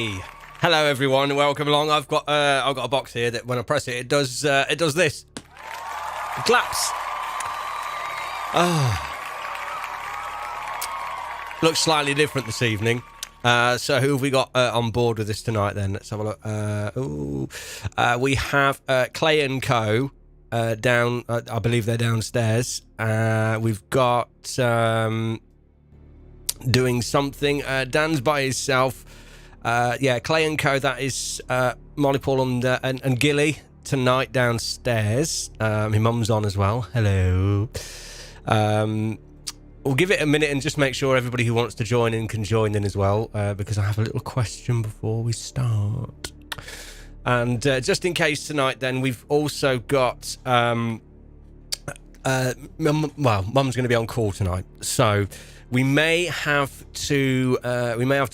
Hey, hello everyone. Welcome along. I've got a box here that when I press it, it does this. It claps. Looks slightly different this evening. So who have we got on board with this tonight? Then let's have a look. We have Clay and Co. Down. I believe they're downstairs. We've got doing something. Dan's by himself. Clay and Co. That is Molly, Paul, and Gilly tonight downstairs. My mum's on as well. Hello. We'll give it a minute and just make sure everybody who wants to join in can join in as well, because I have a little question before we start. And just in case tonight, then we've also got Mum's going to be on call tonight, so we may have to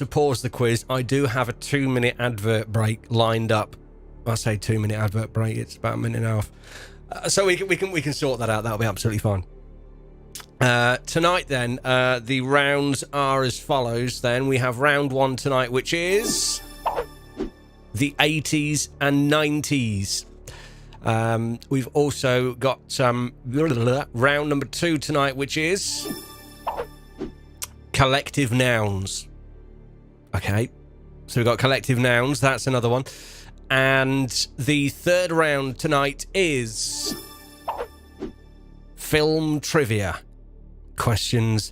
pause the quiz. I do have a 2-minute advert break lined up. I say 2-minute advert break. It's about a minute and a half, so we can sort that out. That'll be absolutely fine. Tonight, then, the rounds are as follows. Then we have round 1 tonight, which is the 80s and 90s. We've also got round number 2 tonight, which is collective nouns. Okay, so we've got collective nouns. That's another one. And the third round tonight is film trivia. Questions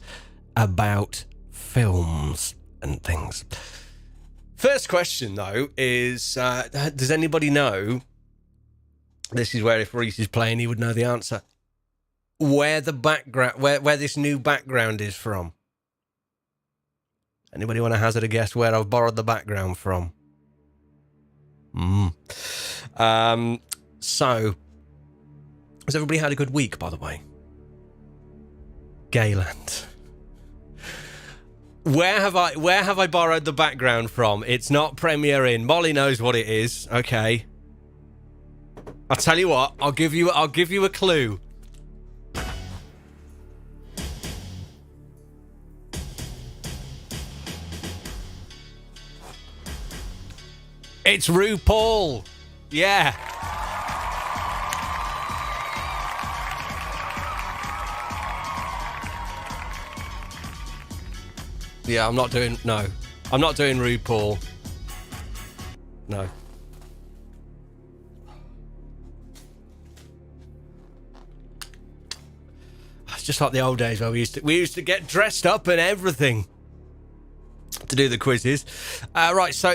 about films and things. First question, though, is does anybody know? This is where if Reese is playing, he would know the answer. Where the background, where this new background is from? Anybody want to hazard a guess where I've borrowed the background from? So, has everybody had a good week, by the way? Gayland. Where have I borrowed the background from? It's not Premier Inn. Molly knows what it is. Okay. I'll tell you what. I'll give you a clue. It's RuPaul. Yeah. Yeah, I'm not doing RuPaul. No. It's just like the old days where we used to get dressed up and everything to do the quizzes. Right, so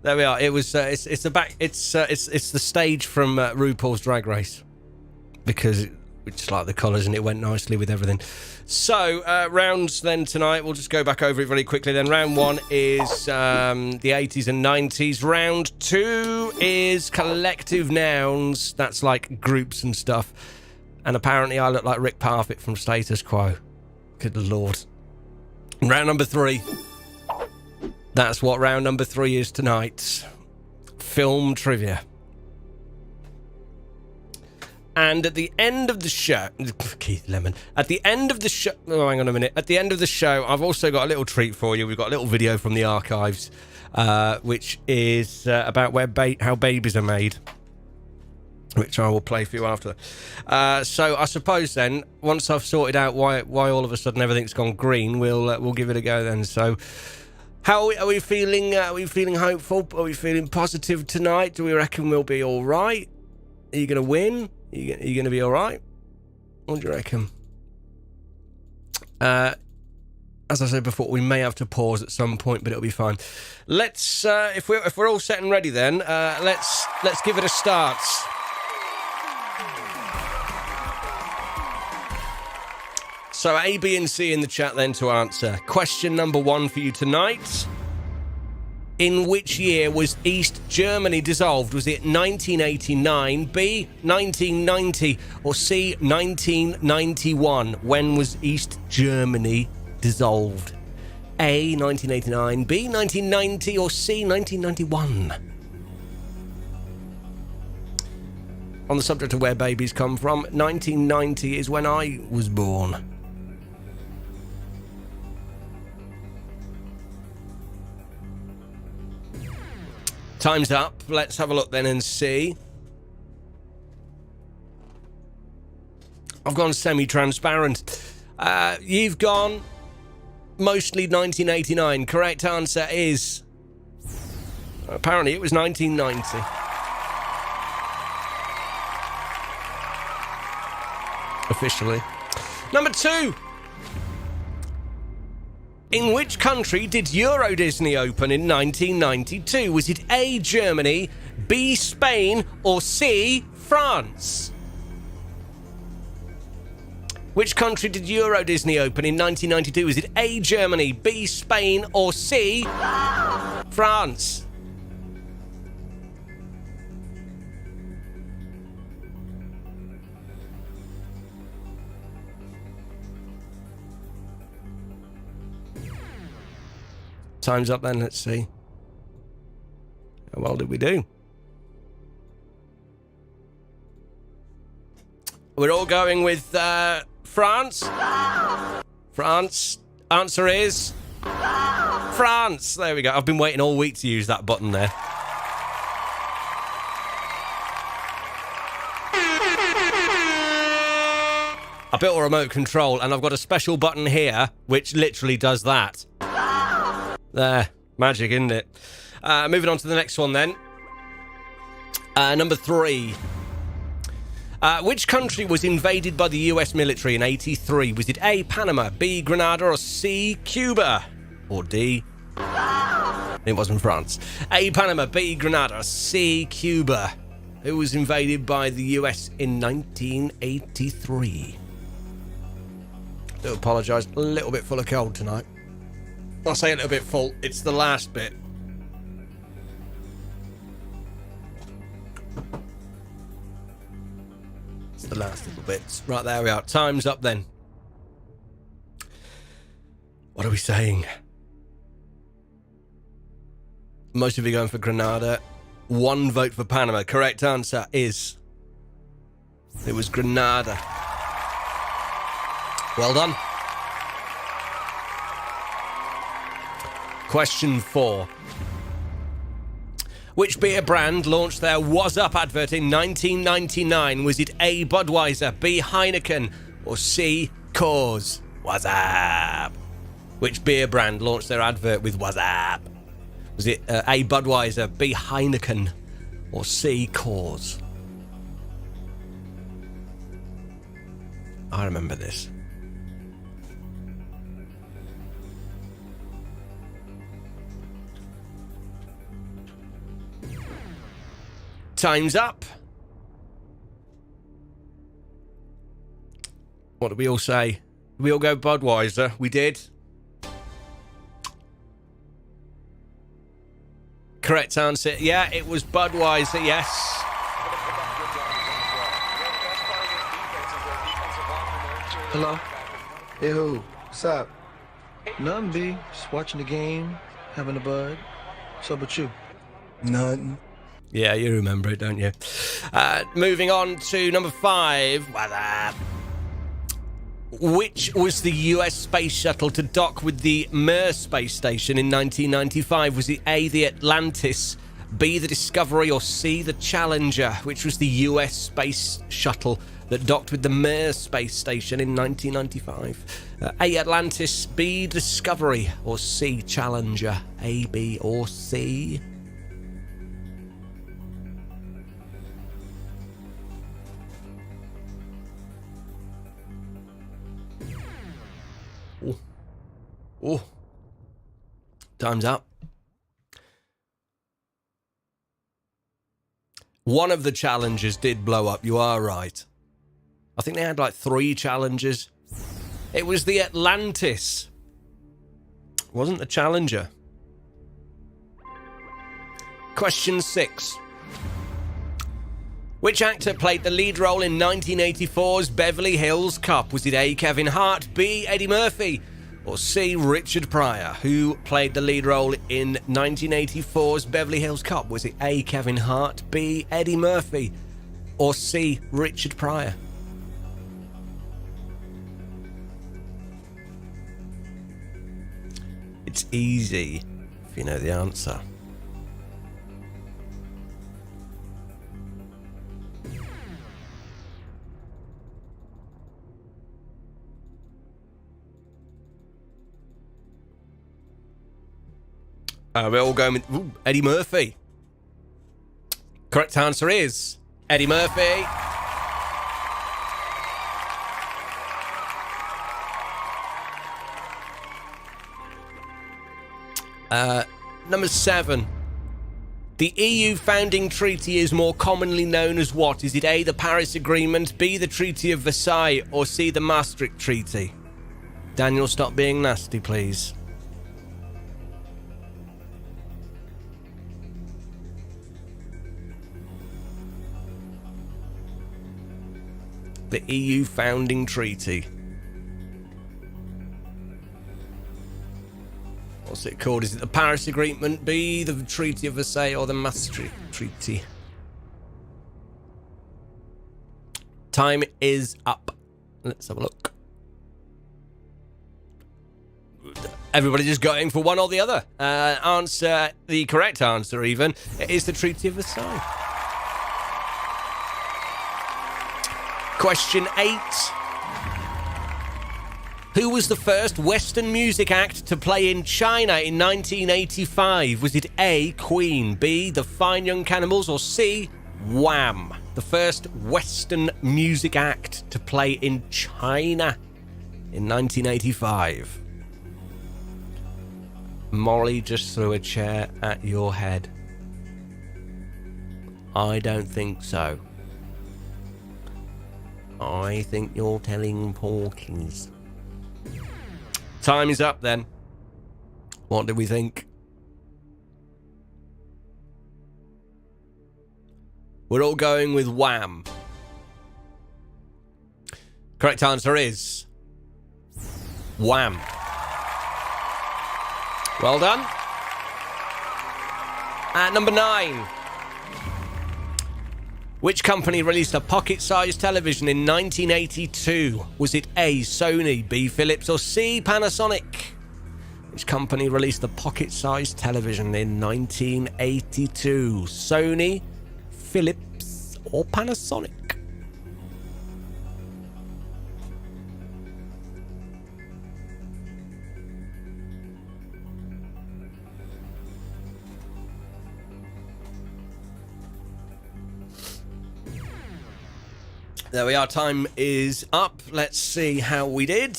there we are. It was it's the stage from RuPaul's Drag Race, because we just like the colours and it went nicely with everything. So, rounds then tonight, we'll just go back over it very quickly then. Round 1 is the 80s and 90s. Round 2 is collective nouns. That's like groups and stuff. And apparently I look like Rick Parfitt from Status Quo. Good Lord. Round number 3. That's what round number 3 is tonight. Film trivia. And at the end of the show, Keith Lemon, at the end of the show, hang on a minute. At the end of the show, I've also got a little treat for you. We've got a little video from the archives, which is about how babies are made, which I will play for you after. So I suppose then, once I've sorted out why all of a sudden everything's gone green, we'll give it a go then. So, how are we feeling? Are we feeling hopeful? Are we feeling positive tonight? Do we reckon we'll be all right? Are you going to win? Are you going to be all right? What do you reckon? As I said before, we may have to pause at some point, but it'll be fine. Let's, if we're all set and ready, then let's give it a start. So A, B, and C in the chat then to answer. Question number 1 for you tonight. In which year was East Germany dissolved? Was it 1989, B, 1990, or C, 1991? When was East Germany dissolved? A, 1989, B, 1990, or C, 1991? On the subject of where babies come from, 1990 is when I was born. Time's up. Let's have a look then and see. I've gone semi-transparent. You've gone mostly 1989. Correct answer is... apparently it was 1990. Officially. Number 2. In which country did Euro Disney open in 1992? Was it A, Germany, B, Spain, or C, France? Which country did Euro Disney open in 1992? Was it A, Germany, B, Spain, or C, France? Time's up then, let's see. How well did we do? We're all going with France. France. Answer is France. There we go. I've been waiting all week to use that button there. I built a remote control and I've got a special button here which literally does that. There. Magic, isn't it? Moving on to the next one then. Number 3. Which country was invaded by the US military in 83? Was it A, Panama, B, Grenada, or C, Cuba? Or D? It wasn't France. A, Panama, B, Grenada, C, Cuba. Who was invaded by the US in 1983? Do apologise, a little bit full of cold tonight. I'll say a little bit full. It's the last bit. It's the last little bits. Right, there we are. Time's up then. What are we saying? Most of you going for Grenada. 1 vote for Panama. Correct answer is... it was Grenada. Well done. Question 4. Which beer brand launched their Was Up advert in 1999? Was it A, Budweiser, B, Heineken, or C, Coors? Was Up. Which beer brand launched their advert with Was Up? Was it A, Budweiser, B, Heineken, or C, Coors? I remember this. Time's up. What did we all say? We all go Budweiser. We did. Correct answer. Yeah, it was Budweiser, yes. Hello? Hey, who? What's up? Nothing, B. Just watching the game, having a bud. What's up with you? Nothing. Yeah, you remember it, don't you? Moving on to number 5. What up? Which was the US space shuttle to dock with the Mir space station in 1995? Was it A, the Atlantis, B, the Discovery, or C, the Challenger? Which was the US space shuttle that docked with the Mir space station in 1995? A, Atlantis, B, Discovery, or C, Challenger? A, B, or C? Oh, time's up. One of the Challengers did blow up, you are right. I think they had like 3 Challengers. It was the Atlantis. It wasn't the Challenger. Question 6. Which actor played the lead role in 1984's Beverly Hills Cop? Was it A, Kevin Hart, B, Eddie Murphy, or C, Richard Pryor? Who played the lead role in 1984's Beverly Hills Cop? Was it A, Kevin Hart, B, Eddie Murphy, or C, Richard Pryor? It's easy if you know the answer. We're all going with Eddie Murphy. Correct answer is Eddie Murphy. Number 7. The EU founding treaty is more commonly known as what? Is it A, the Paris Agreement, B, the Treaty of Versailles, or C, the Maastricht Treaty? Daniel, stop being nasty, please. The EU founding treaty. What's it called? Is it the Paris Agreement, B, the Treaty of Versailles, or the Maastricht Treaty? Time is up. Let's have a look. Everybody just going for one or the other. The correct answer even is the Treaty of Versailles. Question 8. Who was the first Western music act to play in China in 1985? Was it A, Queen, B, the Fine Young Cannibals, or C, Wham? The first Western music act to play in China in 1985. Molly just threw a chair at your head. I don't think so. I think you're telling porkies. Time is up then. What do we think? We're all going with Wham. Correct answer is Wham. Well done. At number 9. Which company released a pocket-sized television in 1982? Was it A, Sony, B, Philips, or C, Panasonic? Which company released the pocket-sized television in 1982? Sony, Philips, or Panasonic? There we are, time is up. Let's see how we did.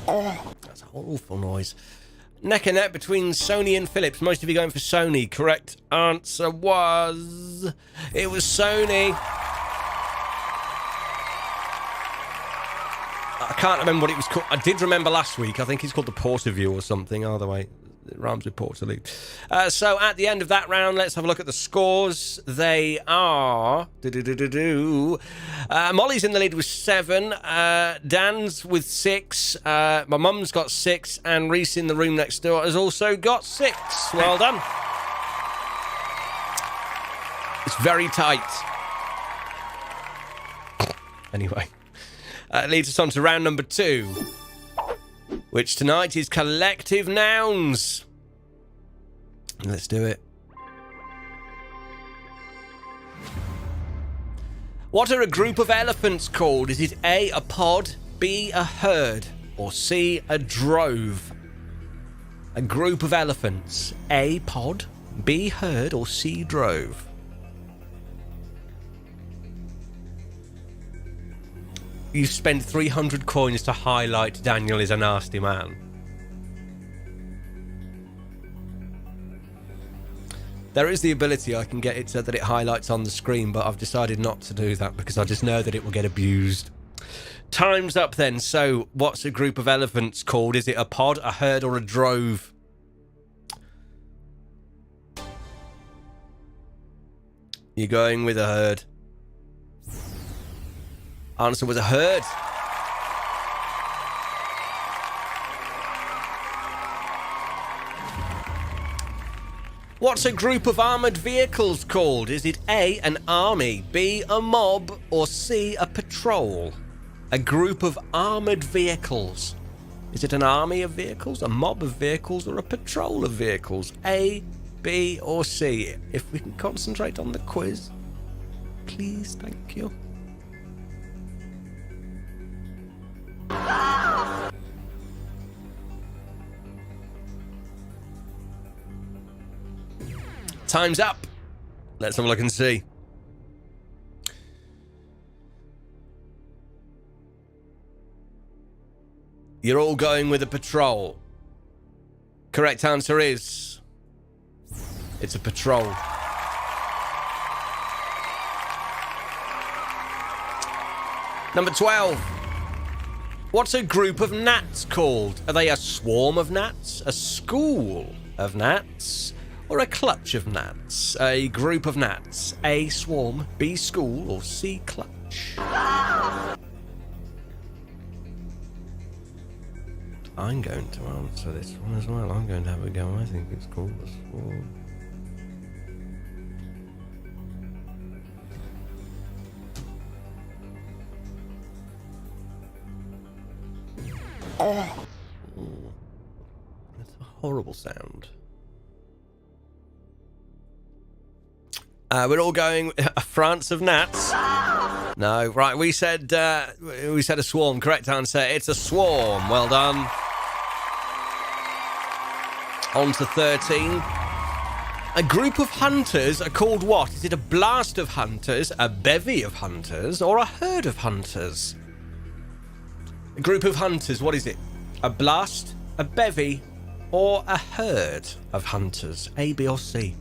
That's an awful noise. Neck and neck between Sony and Philips. Most of you going for Sony. Correct answer was... It was Sony. I can't remember what it was called. I did remember last week. I think it's called the Porterview or something. Either way, it rhymes with Portaloo. So at the end of that round, let's have a look at the scores. They are... Molly's in the lead with 7. Dan's with 6. My mum's got 6. And Reese in the room next door has also got 6. Well done. It's very tight. Anyway. Leads us on to round number 2, which tonight is collective nouns. Let's do it. What are a group of elephants called? Is it A, a pod, B, a herd, or C, a drove? A group of elephants. A, pod, B, herd, or C, drove? You've spent 300 coins to highlight Daniel is a nasty man. There is the ability I can get it so that it highlights on the screen, but I've decided not to do that because I just know that it will get abused. Time's up then. So, what's a group of elephants called? Is it a pod, a herd, or a drove? You're going with a herd. Answer was a herd. What's a group of armoured vehicles called? Is it A, an army, B, a mob, or C, a patrol? A group of armoured vehicles. Is it an army of vehicles, a mob of vehicles, or a patrol of vehicles? A, B, or C? If we can concentrate on the quiz, please, thank you. Time's up. Let's have a look and see. You're all going with a patrol. Correct answer is... it's a patrol. Number 12. What's a group of gnats called? Are they a swarm of gnats, a school of gnats, or a clutch of gnats? A group of gnats. A, swarm. B, school. Or C, clutch. I'm going to answer this one as well. I'm going to have a go. I think it's called a swarm. Oh. That's a horrible sound. We're all going France of gnats. No, right. We said a swarm. Correct answer. It's a swarm. Well done. On to 13. A group of hunters are called what? Is it a blast of hunters, a bevy of hunters, or a herd of hunters? A group of hunters, what is it? A blast, a bevy, or a herd of hunters? A, B, or C?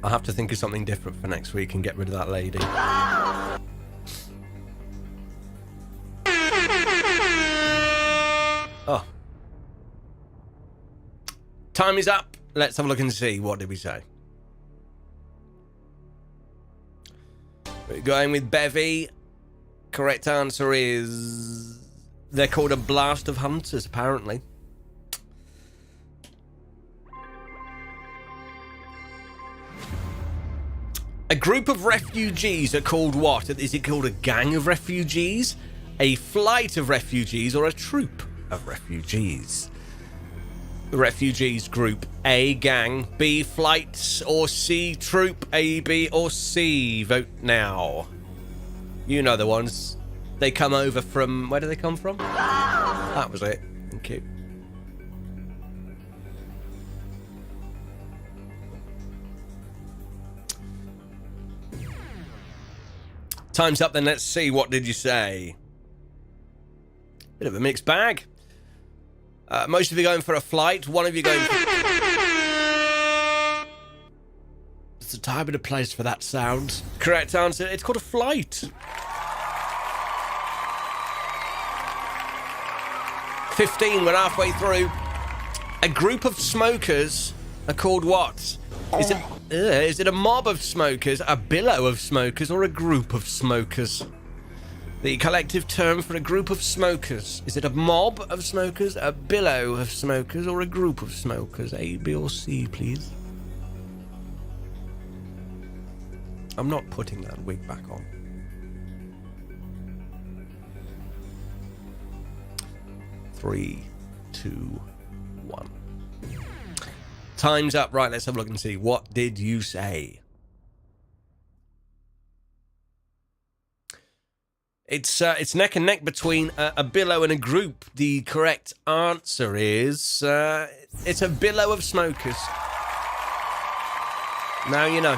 I'll have to think of something different for next week and get rid of that lady. Oh. Time is up. Let's have a look and see. What did we say? We're going with bevy. Correct answer is... they're called a blast of hunters, apparently. A group of refugees are called what? Is it called a gang of refugees, a flight of refugees, or a troop of refugees? The refugees group. A, gang. B, flight. Or C, troop. A, B, or C. Vote now. You know the ones. They come over from... where do they come from? That was it. Thank you. Time's up then. Let's see. What did you say? Bit of a mixed bag. Most of you going for a flight. One of you going for... it's a time and a place for that sound. Correct answer. It's called a flight. 15. We're halfway through. A group of smokers are called what? Is it a mob of smokers, a billow of smokers, or a group of smokers? The collective term for a group of smokers. Is it a mob of smokers, a billow of smokers, or a group of smokers? A, B, or C, please. I'm not putting that wig back on. 3, 2, 1. Time's up. Right, let's have a look and see. What did you say? It's neck and neck between a billow and a group. The correct answer is it's a billow of smokers. Now you know.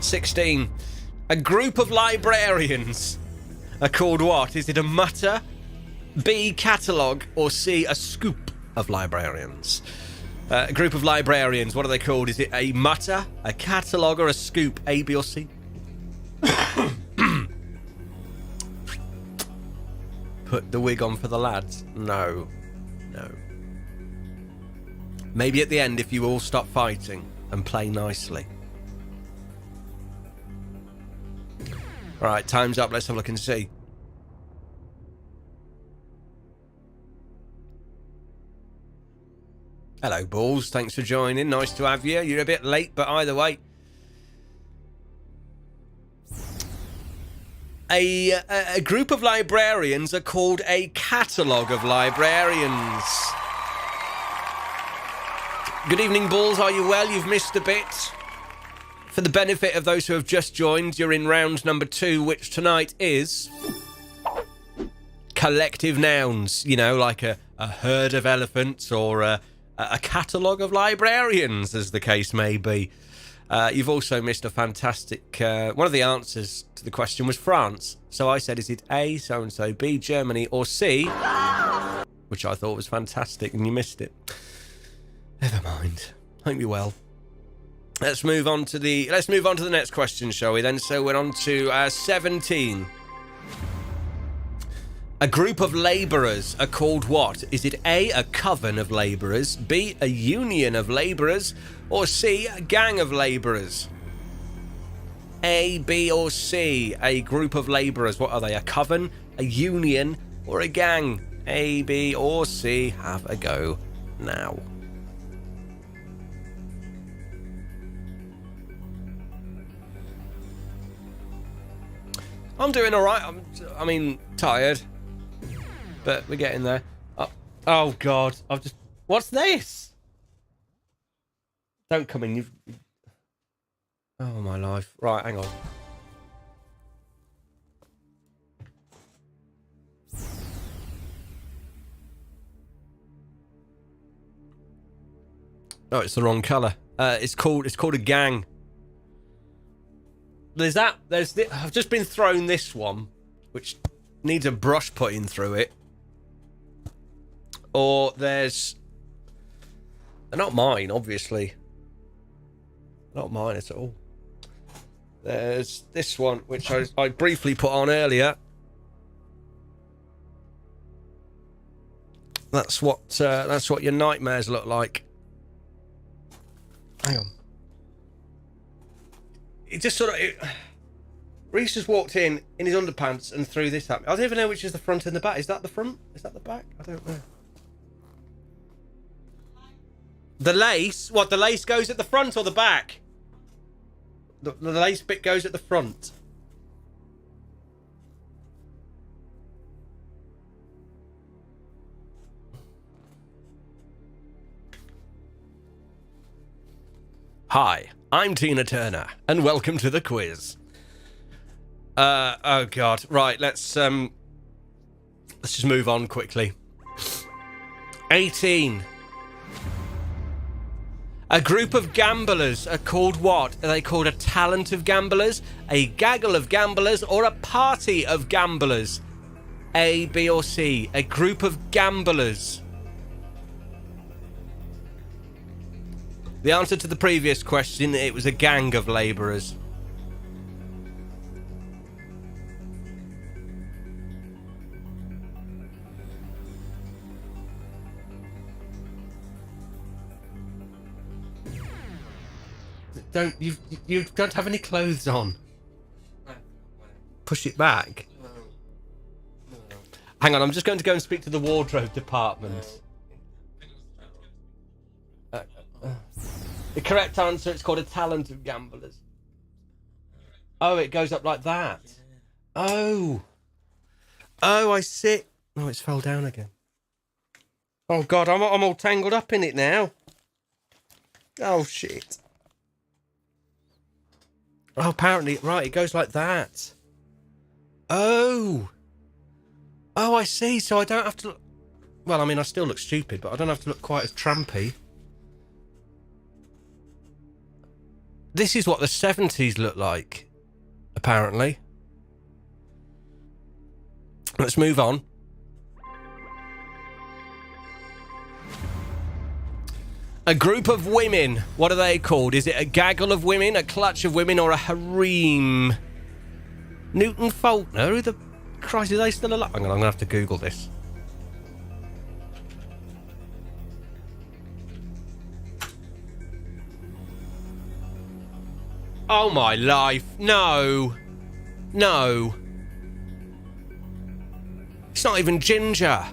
"16. A group of librarians are called what? Is it a mutter, B, catalogue, or C, a scoop of librarians? A group of librarians, what are they called? Is it a mutter, a catalogue, or a scoop? A, B, or C? Put the wig on for the lads. No. No. Maybe at the end if you all stop fighting and play nicely. Right, time's up. Let's have a look and see. Hello, Balls. Thanks for joining. Nice to have you. You're a bit late, but either way. A group of librarians are called a catalogue of librarians. Good evening, Balls. Are you well? You've missed a bit. For the benefit of those who have just joined, you're in round number 2, which tonight is collective nouns. You know, like a herd of elephants or a catalogue of librarians, as the case may be. You've also missed a fantastic... one of the answers to the question was France. So I said, is it A, so-and-so, B, Germany, or C, which I thought was fantastic, and you missed it. Never mind. Hope you're well. Let's move on to the next question, shall we then? So we're on to 17. A group of labourers are called what? Is it A, a coven of labourers, B, a union of labourers, or C, a gang of labourers? A, B, or C, a group of labourers. What are they? A coven, a union, or a gang? A, B, or C. Have a go now. I'm doing all right. I mean, tired, but we're getting there. Oh God, What's this? Don't come in. Oh my life. Right, hang on. Oh, it's the wrong colour. It's called a gang. I've just been thrown this one, which needs a brush putting through it. Or they're not mine, obviously. Not mine at all. There's this one, which I briefly put on earlier. That's what your nightmares look like. Hang on. It just sort of... Reese just walked in his underpants and threw this at me. I don't even know which is the front and the back. Is that the front? Is that the back? I don't know. The lace? What, the lace goes at the front or the back? The lace bit goes at the front. Hi, I'm Tina Turner, and welcome to the quiz. Oh God, right, let's just move on quickly. 18. A group of gamblers are called what? Are they called a talent of gamblers, a gaggle of gamblers, or a party of gamblers? A, B, or C? A group of gamblers. The answer to the previous question, it was a gang of labourers. You don't have any clothes on. Push it back. Hang on, I'm just going to go and speak to the wardrobe department. The correct answer, it's called a talent of gamblers. Oh, it goes up like that. Oh, I see. Oh, it's fell down again. Oh God, I'm all tangled up in it now. Oh shit. Oh, apparently, right, it goes like that. Oh, I see. So I don't have to look... Well, I mean, I still look stupid, but I don't have to look quite as trampy. This is what the 70s looked like, apparently. Let's move on. A group of women. What are they called? Is it a gaggle of women, a clutch of women, or a harem? Newton Faulkner? Who the Christ, are they still alive? I'm going to have to Google this. Oh my life. No. No. It's not even Ginger.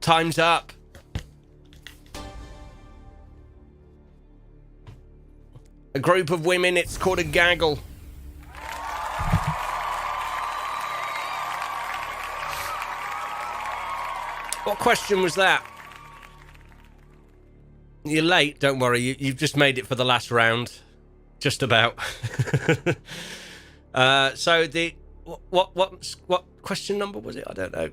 Time's up. A group of women, it's called a gaggle. What question was that? You're late, don't worry. You've just made it for the last round. Just about. So the... What question number was it? I don't know.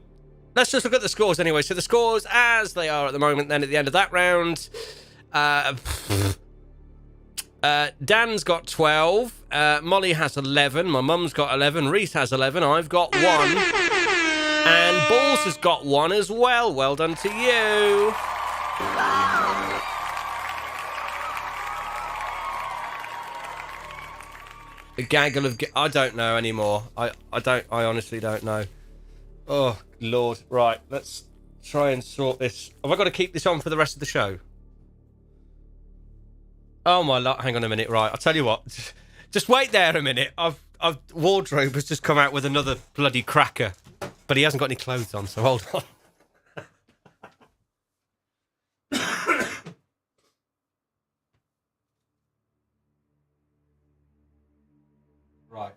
Let's just look at the scores anyway. So the scores as they are at the moment then at the end of that round. Dan's got 12. Molly has 11. My mum's got 11. Reese has 11. I've got 1. And Balls has got 1 as well. Well done to you. A gaggle of... I don't know anymore. I honestly don't know. Oh, Lord. Right, let's try and sort this. Have I got to keep this on for the rest of the show? Oh, my Lord. Hang on a minute. Right, I'll tell you what. Just wait there a minute. Wardrobe has just come out with another bloody cracker. But he hasn't got any clothes on, so hold on. Right.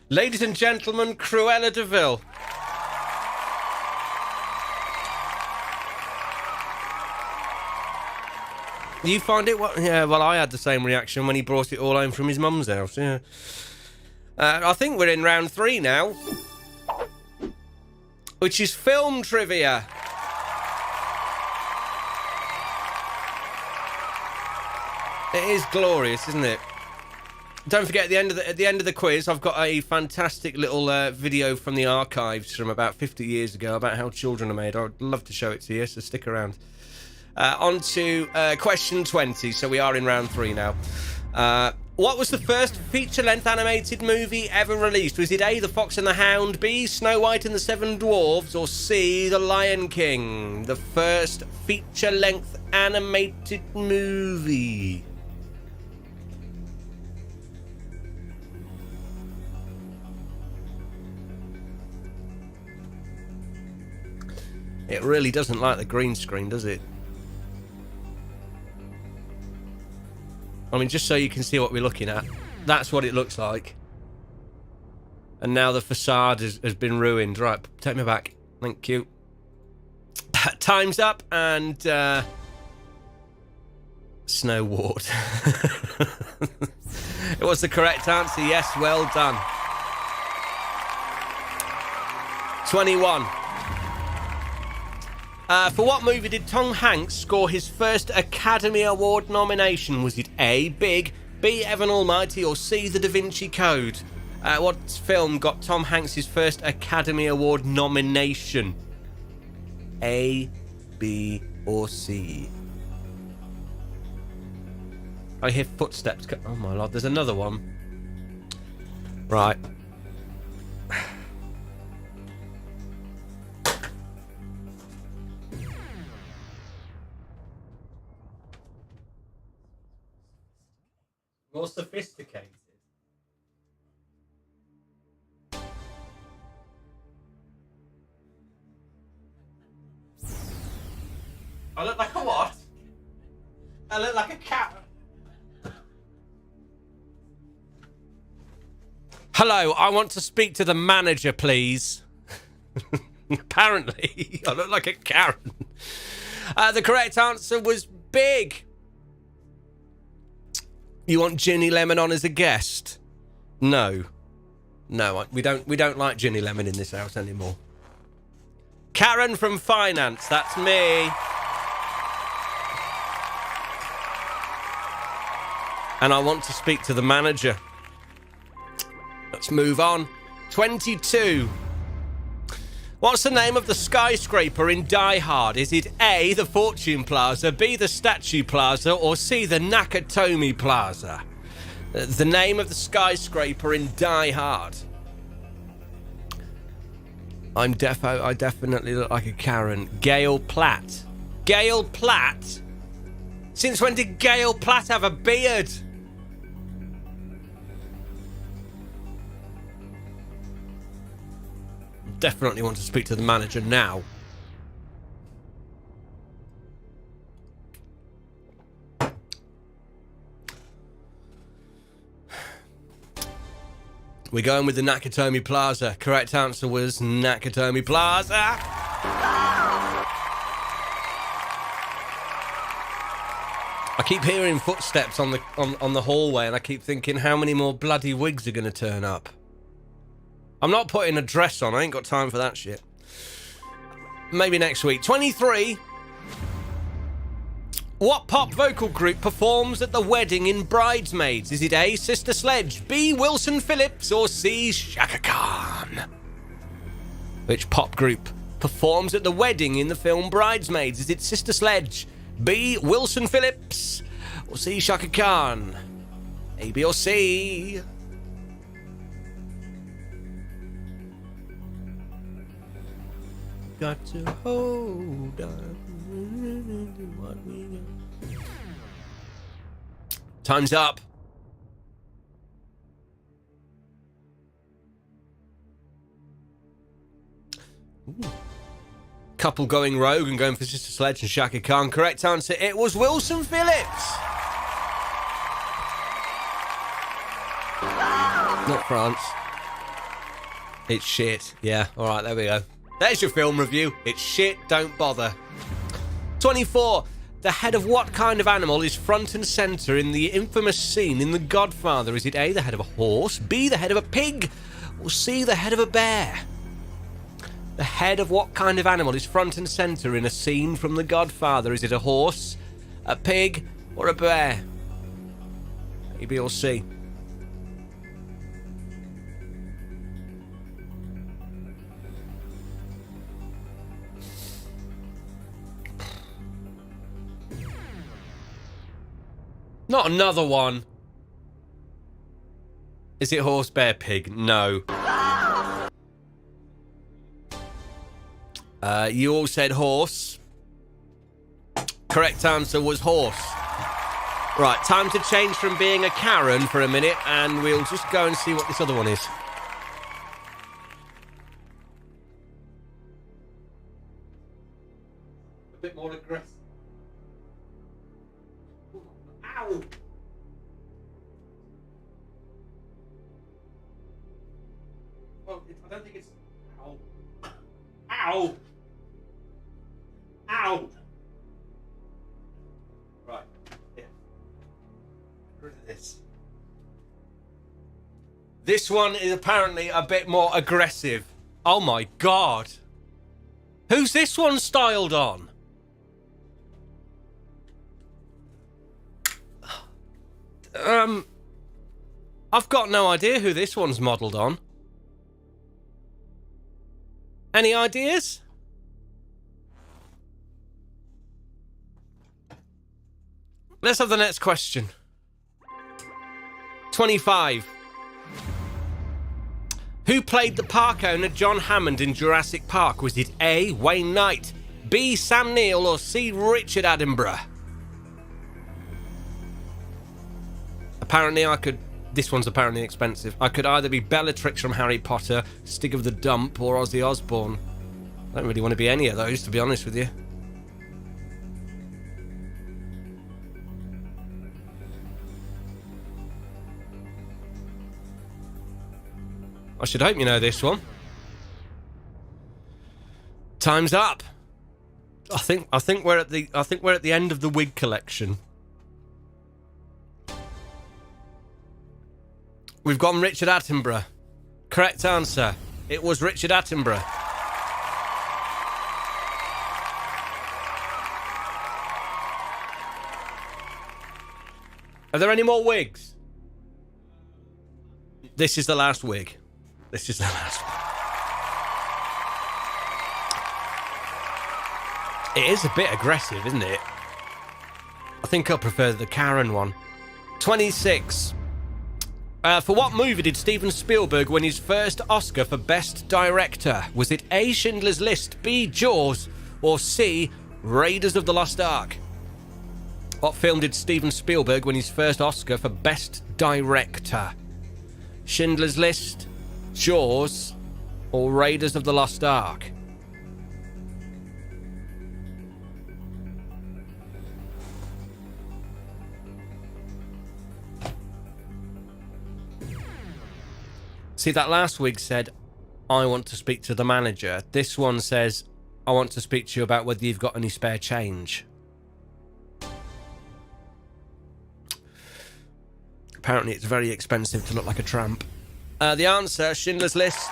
Ladies and gentlemen, Cruella de Vil. You find it? Yeah, well, I had the same reaction when he brought it all home from his mum's house, yeah. I think we're in round 3 now. Which is film trivia. It is glorious, isn't it? Don't forget, at the end of the quiz, I've got a fantastic little video from the archives from about 50 years ago about how children are made. I'd love to show it to you, so stick around. On to question 20. So we are in round 3 now. What was the first feature-length animated movie ever released? Was it A, The Fox and the Hound, B, Snow White and the Seven Dwarfs, or C, The Lion King? The first feature-length animated movie. It really doesn't like the green screen, does it? I mean, just so you can see what we're looking at. That's what it looks like. And now the facade has been ruined. Right, take me back. Thank you. Time's up, and... Snow Ward. It was the correct answer. Yes, well done. 21. For what movie did Tom Hanks score his first Academy Award nomination? Was it A, Big, B, Evan Almighty, or C, The Da Vinci Code? What film got Tom Hanks his first Academy Award nomination? A, B, or C? I hear footsteps. Oh my Lord, there's another one. Right. More sophisticated. I look like a what? I look like a cat. Hello, I want to speak to the manager, please. Apparently, I look like a Karen. The correct answer was Big. You want Ginny Lemon on as a guest? No. No, we don't like Ginny Lemon in this house anymore. Karen from finance, that's me. And I want to speak to the manager. Let's move on. 22. What's the name of the skyscraper in Die Hard? Is it A, the Fortune Plaza, B, the Statue Plaza, or C, the Nakatomi Plaza? The name of the skyscraper in Die Hard. I definitely look like a Karen. Gail Platt. Gail Platt? Since when did Gail Platt have a beard? Definitely want to speak to the manager now. We're going with the Nakatomi Plaza. Correct answer was Nakatomi Plaza. I keep hearing footsteps on the hallway, and I keep thinking, how many more bloody wigs are going to turn up? I'm not putting a dress on. I ain't got time for that shit. Maybe next week. 23. What pop vocal group performs at the wedding in Bridesmaids? Is it A, Sister Sledge, B, Wilson Phillips, or C, Shaka Khan? Which pop group performs at the wedding in the film Bridesmaids? Is it Sister Sledge, B, Wilson Phillips, or C, Shaka Khan? A, B, or C? Got to hold on. Time's up. Ooh. Couple going rogue and going for Sister Sledge and Shaka Khan. Correct answer, it was Wilson Phillips. Not France. It's shit. Yeah, alright, there we go. There's your film review. It's shit, don't bother. 24. The head of what kind of animal is front and centre in the infamous scene in The Godfather? Is it A, the head of a horse, B, the head of a pig, or C, the head of a bear? The head of what kind of animal is front and centre in a scene from The Godfather? Is it a horse, a pig, or a bear? A, B, or C? Not another one. Is it horse, bear, pig? No. You all said horse. Correct answer was horse. Right, time to change from being a Karen for a minute, and we'll just go and see what this other one is. A bit more aggressive. Ow! Well, I don't think it's... Ow. Ow! Ow! Right, yeah. Get rid of this. This one is apparently a bit more aggressive. Oh my god. Who's this one styled on? I've got no idea who this one's modelled on. Any ideas? Let's have the next question. 25. Who played the park owner John Hammond in Jurassic Park? Was it A, Wayne Knight, B, Sam Neill, or C, Richard Attenborough? Apparently this one's apparently expensive. I could either be Bellatrix from Harry Potter, Stig of the Dump, or Ozzy Osbourne. I don't really want to be any of those, to be honest with you. I should hope you know this one. Time's up. I think we're at the end of the wig collection. We've gone Richard Attenborough. Correct answer. It was Richard Attenborough. Are there any more wigs? This is the last wig. This is the last one. It is a bit aggressive, isn't it? I think I prefer the Karen one. 26. For what movie did Steven Spielberg win his first Oscar for Best Director? Was it A, Schindler's List, B, Jaws, or C, Raiders of the Lost Ark? What film did Steven Spielberg win his first Oscar for Best Director? Schindler's List, Jaws, or Raiders of the Lost Ark? See, that last week said, I want to speak to the manager. This one says, I want to speak to you about whether you've got any spare change. Apparently it's very expensive to look like a tramp. The answer, Schindler's List.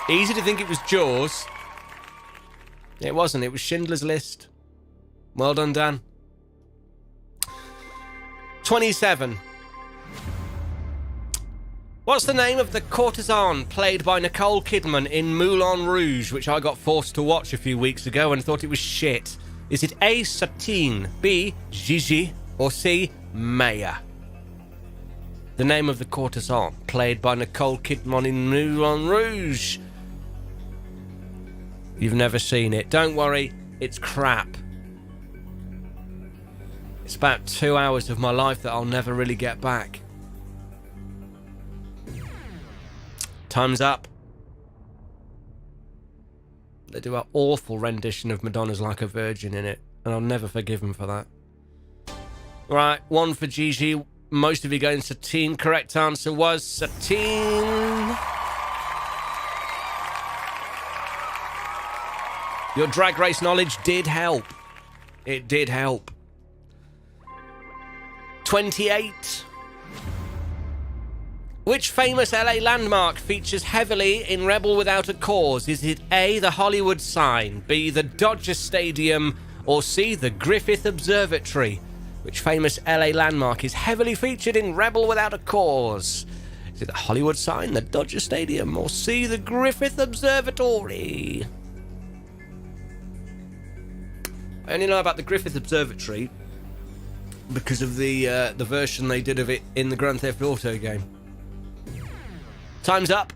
Easy to think it was Jaws. It wasn't. It was Schindler's List. Well done, Dan. 27. What's the name of the courtesan played by Nicole Kidman in Moulin Rouge, which I got forced to watch a few weeks ago and thought it was shit? Is it A, Satine, B, Gigi, or C, Maya? The name of the courtesan played by Nicole Kidman in Moulin Rouge. You've never seen it. Don't worry, it's crap. It's about 2 hours of my life that I'll never really get back. Time's up. They do an awful rendition of Madonna's Like a Virgin in it, and I'll never forgive them for that. Right, 1 for Gigi. Most of you going Satine. Correct answer was Satine. Your drag race knowledge did help. It did help. 28. Which famous LA landmark features heavily in Rebel Without a Cause? Is it A, the Hollywood sign, B, the Dodger Stadium, or C, the Griffith Observatory? Which famous LA landmark is heavily featured in Rebel Without a Cause? Is it the Hollywood sign, the Dodger Stadium, or C, the Griffith Observatory? I only know about the Griffith Observatory because of the version they did of it in the Grand Theft Auto game. Time's up.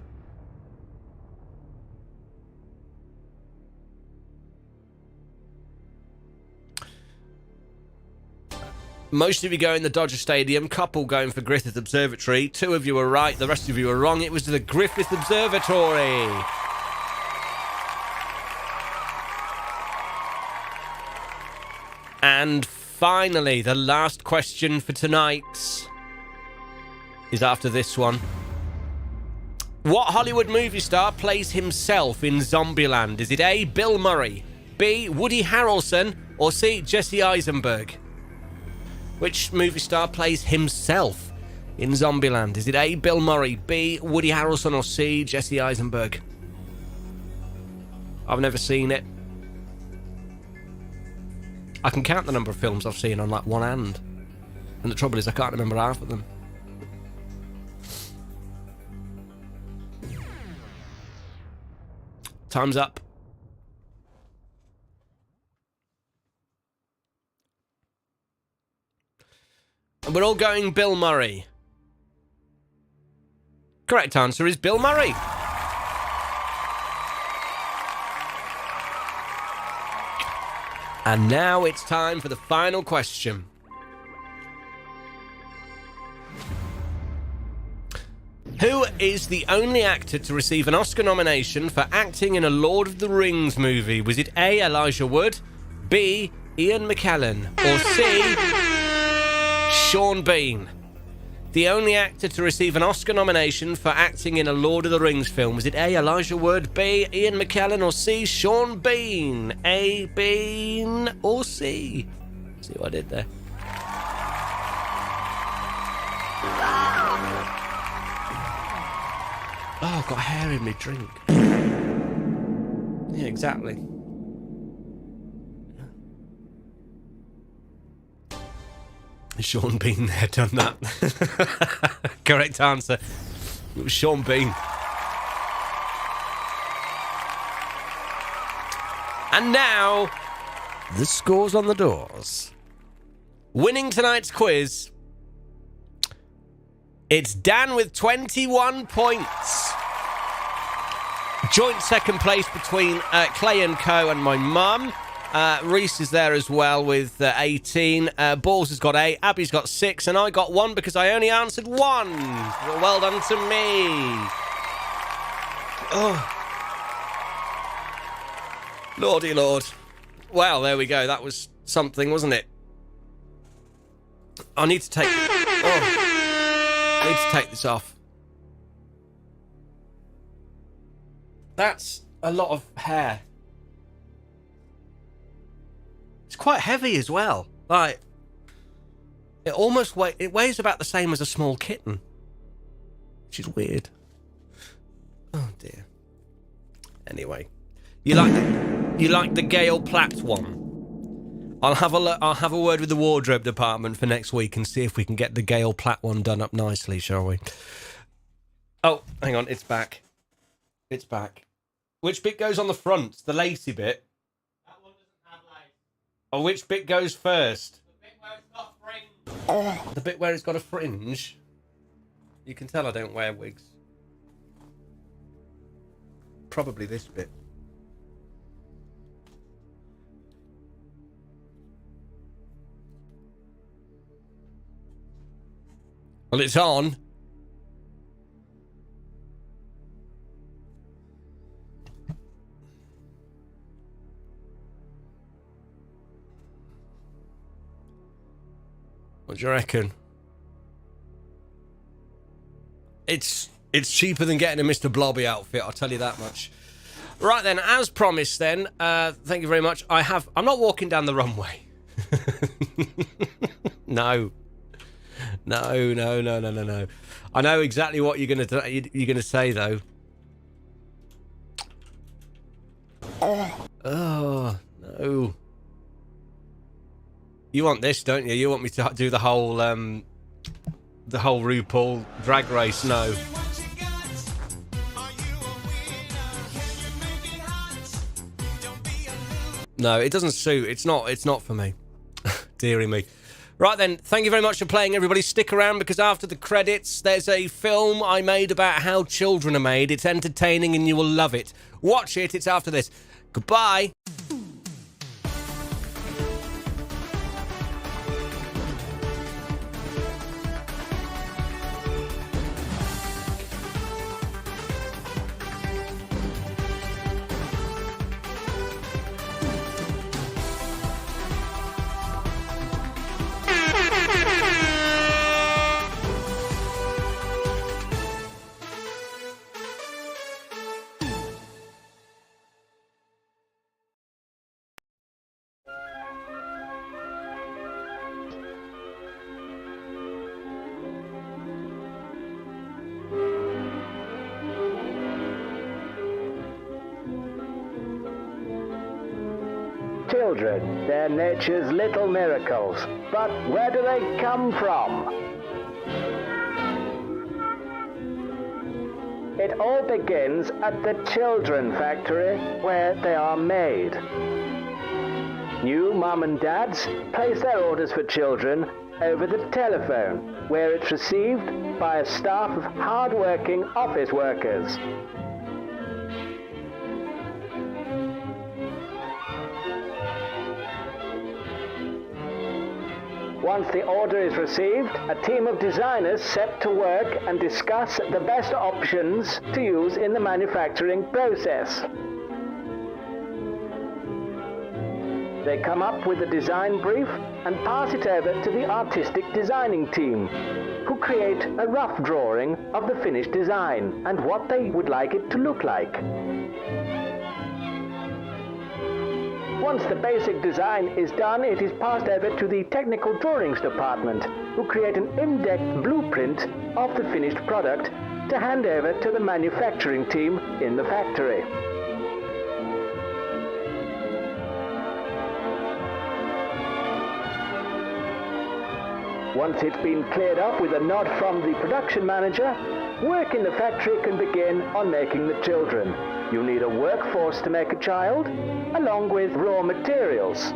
Most of you go in the Dodger Stadium, couple going for Griffith Observatory. 2 of you were right, the rest of you were wrong. It was the Griffith Observatory. And finally, the last question for tonight is after this one. What Hollywood movie star plays himself in Zombieland? Is it A, Bill Murray, B, Woody Harrelson, or C, Jesse Eisenberg? Which movie star plays himself in Zombieland? Is it A, Bill Murray, B, Woody Harrelson, or C, Jesse Eisenberg? I've never seen it. I can count the number of films I've seen on like one hand. And the trouble is I can't remember half of them. Time's up. And we're all going Bill Murray. Correct answer is Bill Murray. And now it's time for the final question. Who is the only actor to receive an Oscar nomination for acting in a Lord of the Rings movie? Was it A, Elijah Wood, B, Ian McKellen, or C, Sean Bean? The only actor to receive an Oscar nomination for acting in a Lord of the Rings film. Was it A, Elijah Wood, B, Ian McKellen, or C, Sean Bean? A, Bean, or C? See what I did there? Oh, I've got hair in my drink. Yeah, exactly. Sean Bean there, done that. Correct answer. It was Sean Bean. And now, the scores on the doors. Winning tonight's quiz, it's Dan with 21 points. Joint second place between Clay and Co and my mum. Reese is there as well with 18. Balls has got 8. Abby's got 6. And I got 1 because I only answered 1. Well done to me. Oh. Lordy Lord. Well, there we go. That was something, wasn't it? I need to take... I need to take this off. That's a lot of hair. It's quite heavy as well. Like, it weighs about the same as a small kitten, which is weird. Oh dear. Anyway, you like the Gail Platt one? I'll have a word with the wardrobe department for next week and see if we can get the Gail Platt one done up nicely, shall we? Oh, hang on, it's back. It's back. Which bit goes on the front? The lacy bit? That one doesn't have lace. Oh, which bit goes first? The bit where it's got fringe. The bit where it's got a fringe? You can tell I don't wear wigs. Probably this bit. Well, it's on. What do you reckon? It's cheaper than getting a Mr. Blobby outfit, I'll tell you that much. Right then, as promised then, thank you very much. I'm not walking down the runway. No. No. I know exactly what you're gonna say though. Oh no. You want this, don't you? You want me to do the whole RuPaul drag race? No. No, it doesn't suit. It's not for me. Dearie me. Right then, thank you very much for playing, everybody. Stick around because after the credits, there's a film I made about how children are made. It's entertaining and you will love it. Watch it. It's after this. Goodbye. Children, they're nature's little miracles. But where do they come from? It all begins at the children factory where they are made. New mum and dads place their orders for children over the telephone, where it's received by a staff of hard-working office workers. Once the order is received, a team of designers set to work and discuss the best options to use in the manufacturing process. They come up with a design brief and pass it over to the artistic designing team, who create a rough drawing of the finished design and what they would like it to look like. Once the basic design is done, it is passed over to the technical drawings department, who create an in-depth blueprint of the finished product to hand over to the manufacturing team in the factory. Once it's been cleared up with a nod from the production manager, work in the factory can begin on making the children. You need a workforce to make a child, along with raw materials.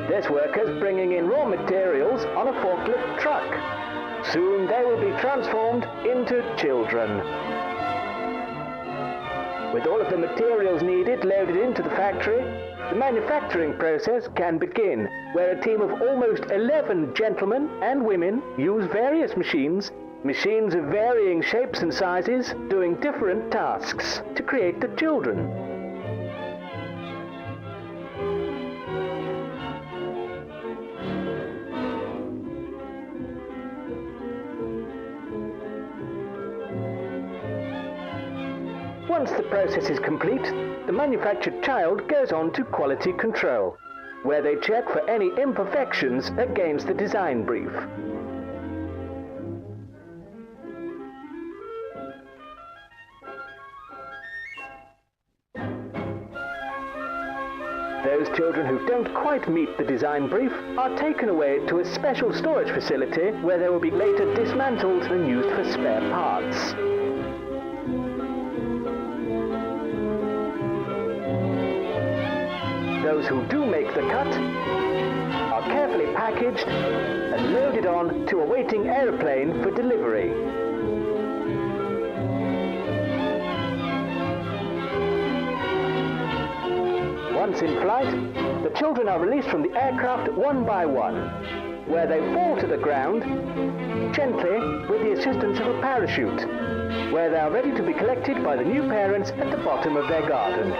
This worker's bringing in raw materials on a forklift truck. Soon they will be transformed into children. With all of the materials needed loaded into the factory, the manufacturing process can begin, where a team of almost 11 gentlemen and women use various machines of varying shapes and sizes, doing different tasks to create the children. Once the process is complete, the manufactured child goes on to quality control, where they check for any imperfections against the design brief. Those children who don't quite meet the design brief are taken away to a special storage facility where they will be later dismantled and used for spare parts. Those who do make the cut are carefully packaged and loaded on to a waiting airplane for delivery. Once in flight, the children are released from the aircraft one by one, where they fall to the ground gently with the assistance of a parachute, where they are ready to be collected by the new parents at the bottom of their garden.